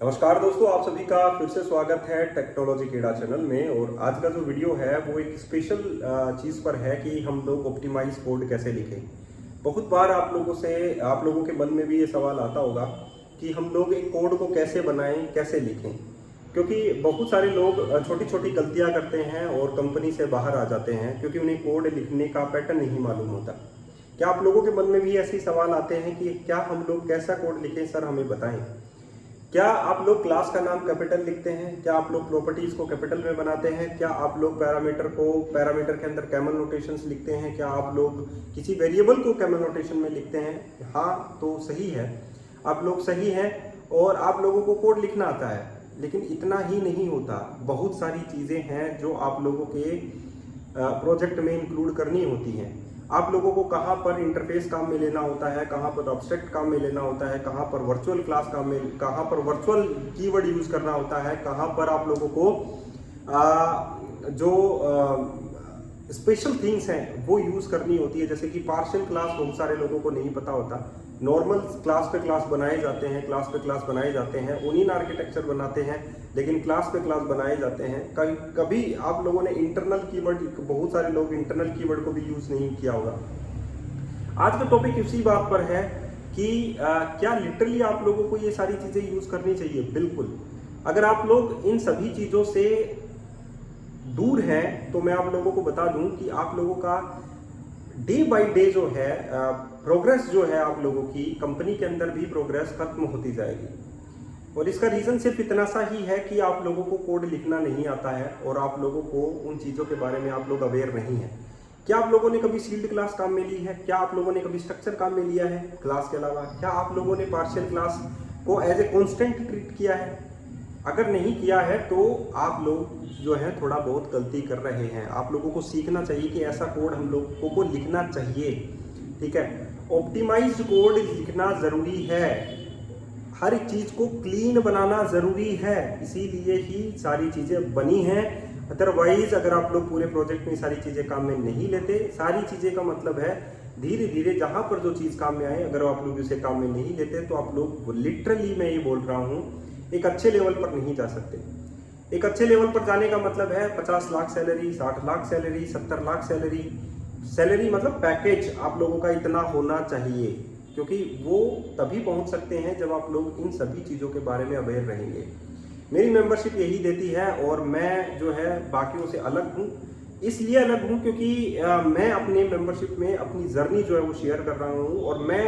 नमस्कार दोस्तों, आप सभी का फिर से स्वागत है टेक्नोलॉजी केड़ा चैनल में। और आज का जो वीडियो है वो एक स्पेशल चीज़ पर है कि हम लोग ऑप्टिमाइज कोड कैसे लिखें। बहुत बार आप लोगों के मन में भी ये सवाल आता होगा कि हम लोग एक कोड को कैसे बनाएं, कैसे लिखें, क्योंकि बहुत सारे लोग छोटी छोटी गलतियां करते हैं और कंपनी से बाहर आ जाते हैं क्योंकि उन्हें कोड लिखने का पैटर्न नहीं मालूम होता। क्या आप लोगों के मन में भी ऐसे सवाल आते हैं कि क्या हम लोग कैसा कोड लिखें, सर हमें बताएं। क्या आप लोग क्लास का नाम कैपिटल लिखते हैं? क्या आप लोग प्रॉपर्टीज को कैपिटल में बनाते हैं? क्या आप लोग पैरामीटर के अंदर कैमल नोटेशंस लिखते हैं? क्या आप लोग किसी वेरिएबल को कैमल नोटेशन में लिखते हैं? हाँ, तो सही है, आप लोग सही हैं और आप लोगों को कोड लिखना आता है। लेकिन इतना ही नहीं होता, बहुत सारी चीज़ें हैं जो आप लोगों के प्रोजेक्ट में इंक्लूड करनी होती हैं। आप लोगों को कहाँ पर इंटरफेस काम में लेना होता है, कहाँ पर ऑब्जेक्ट काम में लेना होता है, कहाँ पर वर्चुअल क्लास काम में, कहाँ पर वर्चुअल कीवर्ड यूज़ करना होता है, कहाँ पर आप लोगों को जो स्पेशल थिंग्स हैं वो यूज़ करनी होती है। जैसे कि पार्शियल क्लास बहुत सारे लोगों को नहीं पता होता। नॉर्मल क्लास पे क्लास बनाए जाते हैं, क्लास पे क्लास बनाए जाते हैं, उन्हीं आर्किटेक्चर बनाते हैं, लेकिन क्लास पे क्लास बनाए जाते हैं। कभी आप लोगों ने इंटरनल कीवर्ड, बहुत सारे लोग इंटरनल कीवर्ड को भी यूज़ नहीं किया होगा। आज का टॉपिक इसी बात पर है कि क्या लिटरली आप लोगों को ये सारी चीज़ें यूज़ करनी चाहिए? बिल्कुल। अगर आप लोग इन सभी चीज़ों से दूर है तो मैं आप लोगों को बता दूं कि आप लोगों का डे बाय डे जो है प्रोग्रेस जो है, आप लोगों की कंपनी के अंदर भी प्रोग्रेस खत्म होती जाएगी। और इसका रीज़न सिर्फ इतना सा ही है कि आप लोगों को कोड लिखना नहीं आता है और आप लोगों को उन चीज़ों के बारे में आप लोग अवेयर नहीं है। क्या आप लोगों ने कभी सील्ड क्लास काम में ली है? क्या आप लोगों ने कभी स्ट्रक्चर काम में लिया है क्लास के अलावा? क्या आप लोगों ने पार्शियल क्लास को एज ए कॉन्स्टेंट ट्रीट किया है? अगर नहीं किया है तो आप लोग जो है थोड़ा बहुत गलती कर रहे हैं। आप लोगों को सीखना चाहिए कि ऐसा कोड हम लोगों को लिखना चाहिए। ठीक है, ऑप्टिमाइज्ड कोड लिखना ज़रूरी है, हर एक चीज़ को क्लीन बनाना ज़रूरी है, इसीलिए ही सारी चीज़ें बनी हैं। अदरवाइज अगर आप लोग पूरे प्रोजेक्ट में सारी चीज़ें काम में नहीं लेते, सारी चीज़ें का मतलब है धीरे धीरे जहाँ पर जो चीज़ काम में आए, अगर आप लोग उसे काम में नहीं लेते तो आप लोग लिटरली, मैं ये बोल रहा हूँ, एक अच्छे लेवल पर नहीं जा सकते। एक अच्छे लेवल पर जाने का मतलब है 50 lakh salary, 60 lakh salary, 70 lakh salary मतलब पैकेज आप लोगों का इतना होना चाहिए, क्योंकि वो तभी पहुंच सकते हैं जब आप लोग इन सभी चीज़ों के बारे में अवेयर रहेंगे। मेरी मेंबरशिप यही देती है और मैं जो है बाकियों से अलग हूँ। इसलिए अलग हूँ क्योंकि मैं अपने मेंबरशिप में अपनी जर्नी जो है वो शेयर कर रहा हूँ और मैं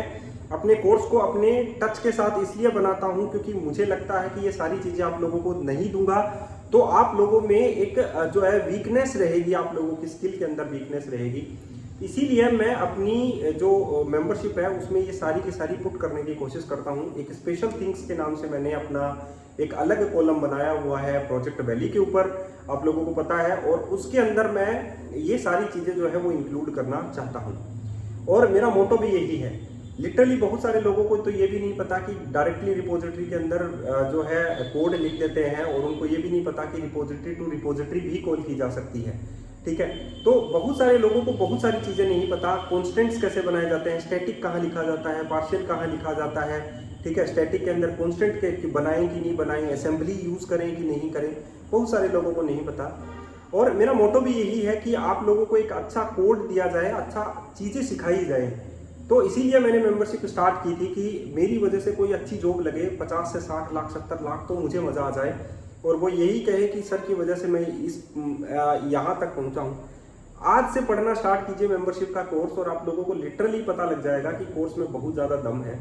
अपने कोर्स को अपने टच के साथ इसलिए बनाता हूं क्योंकि मुझे लगता है कि ये सारी चीज़ें आप लोगों को नहीं दूंगा तो आप लोगों में एक जो है वीकनेस रहेगी, आप लोगों की स्किल के अंदर वीकनेस रहेगी। इसीलिए मैं अपनी जो मेंबरशिप है उसमें ये सारी की सारी पुट करने की कोशिश करता हूं। एक स्पेशल थिंग्स के नाम से मैंने अपना एक अलग कॉलम बनाया हुआ है प्रोजेक्ट वैली के ऊपर, आप लोगों को पता है, और उसके अंदर मैं ये सारी चीज़ें जो है वो इंक्लूड करना चाहता हूँ और मेरा मोटो भी यही है। लिटरली बहुत सारे लोगों को तो ये भी नहीं पता कि डायरेक्टली रिपोजिटरी के अंदर जो है कोड लिख देते हैं और उनको ये भी नहीं पता कि रिपोजिटरी टू रिपोजिटरी भी कॉल की जा सकती है। ठीक है, तो बहुत सारे लोगों को बहुत सारी चीज़ें नहीं पता। कॉन्स्टेंट्स कैसे बनाए जाते हैं, स्टैटिक कहाँ लिखा जाता है, पार्शियल कहाँ लिखा जाता है। ठीक है, स्टैटिक के अंदर कॉन्स्टेंट के बनाएं कि नहीं बनाएं, असेंबली यूज़ करें कि नहीं करें, बहुत सारे लोगों को नहीं पता। और मेरा मोटो भी यही है कि आप लोगों को एक अच्छा कोड दिया जाए, अच्छा चीज़ें सिखाई जाए। तो इसीलिए मैंने मेंबरशिप स्टार्ट की थी कि मेरी वजह से कोई अच्छी जॉब लगे, 50 से 60 लाख 70 लाख तो मुझे मज़ा आ जाए और वो यही कहे कि सर की वजह से मैं इस यहाँ तक पहुँचा हूँ। आज से पढ़ना स्टार्ट कीजिए मेंबरशिप का कोर्स और आप लोगों को लिटरली पता लग जाएगा कि कोर्स में बहुत ज़्यादा दम है।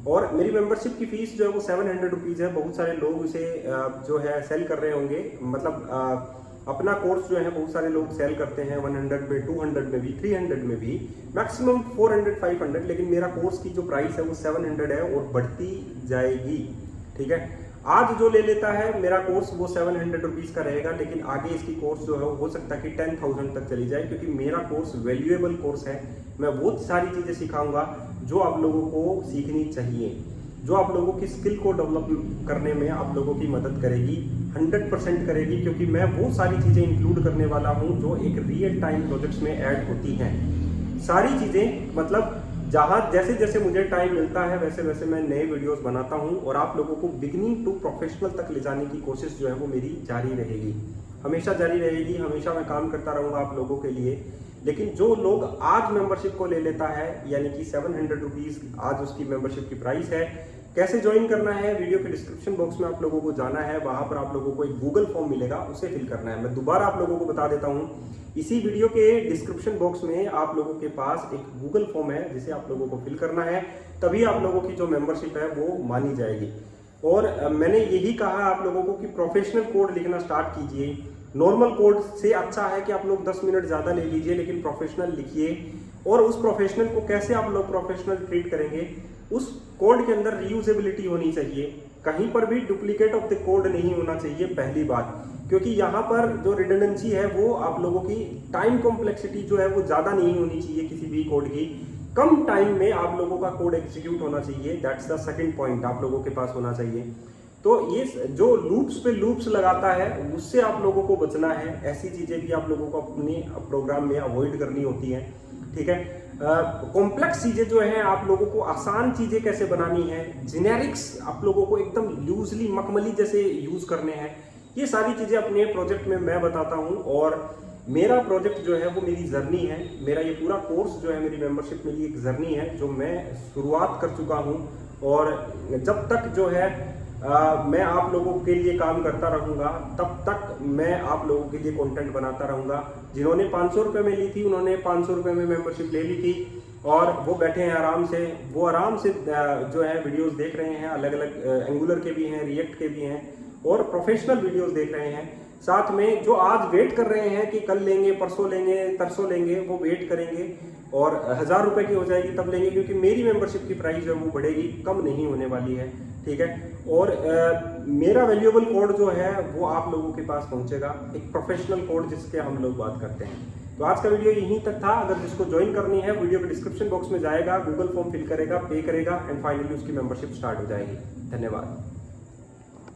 और मेरी मेंबरशिप की फ़ीस जो है वो 700 रुपीज़ है। बहुत सारे लोग उसे जो है सेल कर रहे होंगे, मतलब अपना कोर्स जो है बहुत सारे लोग सेल करते हैं 100 में, 200 में भी, 300 में भी, मैक्सिमम 400 500, लेकिन मेरा कोर्स की जो प्राइस है वो 700 है और बढ़ती जाएगी। ठीक है, आज जो ले लेता है मेरा कोर्स वो 700 रुपीज़ का रहेगा, लेकिन आगे इसकी कोर्स जो है हो सकता है कि 10,000 तक चली जाए, क्योंकि मेरा कोर्स वैल्यूएबल कोर्स है। मैं बहुत सारी चीज़ें सिखाऊंगा जो आप लोगों को सीखनी चाहिए, जो आप लोगों की स्किल को डेवलप करने में आप लोगों की मदद करेगी, 100% करेगी, क्योंकि मैं वो सारी चीज़ें इंक्लूड करने वाला हूँ जो एक रियल टाइम प्रोजेक्ट्स में ऐड होती हैं। सारी चीज़ें मतलब जहाँ जैसे जैसे मुझे टाइम मिलता है वैसे वैसे मैं नए वीडियोस बनाता हूँ और आप लोगों को बिगिनिंग टू प्रोफेशनल तक ले जाने की कोशिश जो है वो मेरी जारी रहेगी, हमेशा जारी रहेगी। हमेशा मैं काम करता रहूँगा आप लोगों के लिए। लेकिन जो लोग आज मेंबरशिप को ले लेता है, यानी कि 700 रुपीज़ आज उसकी मेंबरशिप की प्राइस है। कैसे ज्वाइन करना है, वीडियो के डिस्क्रिप्शन बॉक्स में आप लोगों को जाना है, वहाँ पर आप लोगों को एक गूगल फॉर्म मिलेगा, उसे फिल करना है। मैं दोबारा आप लोगों को बता देता हूँ, इसी वीडियो के डिस्क्रिप्शन बॉक्स में आप लोगों के पास एक गूगल फॉर्म है जिसे आप लोगों को फिल करना है, तभी आप लोगों की जो मेंबरशिप है वो मानी जाएगी। और मैंने यही कहा आप लोगों को कि प्रोफेशनल कोड लिखना स्टार्ट कीजिए। नॉर्मल कोड से अच्छा है कि आप लोग 10 मिनट ज़्यादा ले लीजिए, लेकिन प्रोफेशनल लिखिए। और उस प्रोफेशनल को कैसे आप लोग प्रोफेशनल ट्रीट करेंगे, उस कोड के अंदर रीयूजेबिलिटी होनी चाहिए, कहीं पर भी डुप्लीकेट ऑफ द कोड नहीं होना चाहिए, पहली बात। क्योंकि यहाँ पर जो रिडंडेंसी है वो आप लोगों की टाइम कॉम्प्लेक्सिटी जो है वो ज़्यादा नहीं होनी चाहिए किसी भी कोड की, कम टाइम में आप लोगों का कोड एग्जीक्यूट होना चाहिए। दैट्स द सेकंड पॉइंट आप लोगों के पास होना चाहिए। तो ये जो लूप्स पे लूप्स लगाता है उससे आप लोगों को बचना है। ऐसी चीज़ें भी आप लोगों को अपने प्रोग्राम में अवॉइड करनी होती हैं, ठीक है। कॉम्प्लेक्स चीज़ें जो हैं आप लोगों को आसान चीज़ें कैसे बनानी है, जेनेरिक्स आप लोगों को एकदम लूजली मखमली जैसे यूज़ करने हैं, ये सारी चीज़ें अपने प्रोजेक्ट में मैं बताता हूँ। और मेरा प्रोजेक्ट जो है वो मेरी जर्नी है, मेरा ये पूरा कोर्स जो है मेरी मेंबरशिप मेरी एक जर्नी है जो मैं शुरुआत कर चुका हूँ। और जब तक जो है मैं आप लोगों के लिए काम करता रहूँगा, तब तक मैं आप लोगों के लिए कंटेंट बनाता रहूँगा। जिन्होंने 500 रुपये में ली थी उन्होंने 500 रुपये में मेंबरशिप ले ली थी और वो बैठे हैं आराम से, वो आराम से जो है वीडियोस देख रहे हैं, अलग अलग एंगुलर के भी हैं, रिएक्ट के भी हैं और प्रोफेशनल वीडियोस देख रहे हैं। साथ में जो आज वेट कर रहे हैं कि कल लेंगे, परसों लेंगे, तरसों लेंगे, वो वेट करेंगे और 1000 रुपये की हो जाएगी तब लेंगे, क्योंकि मेरी मेंबरशिप की प्राइस जो है वो बढ़ेगी, कम नहीं होने वाली है, ठीक है। और मेरा वैल्यूएबल कोड जो है वो आप लोगों के पास पहुंचेगा, एक प्रोफेशनल कोड जिसके हम लोग बात करते हैं। तो आज का वीडियो यहीं तक था। अगर जिसको ज्वाइन करनी है वीडियो के डिस्क्रिप्शन बॉक्स में जाएगा, गूगल फॉर्म फिल करेगा, पे करेगा एंड फाइनली उसकी मेंबरशिप स्टार्ट हो जाएगी। धन्यवाद।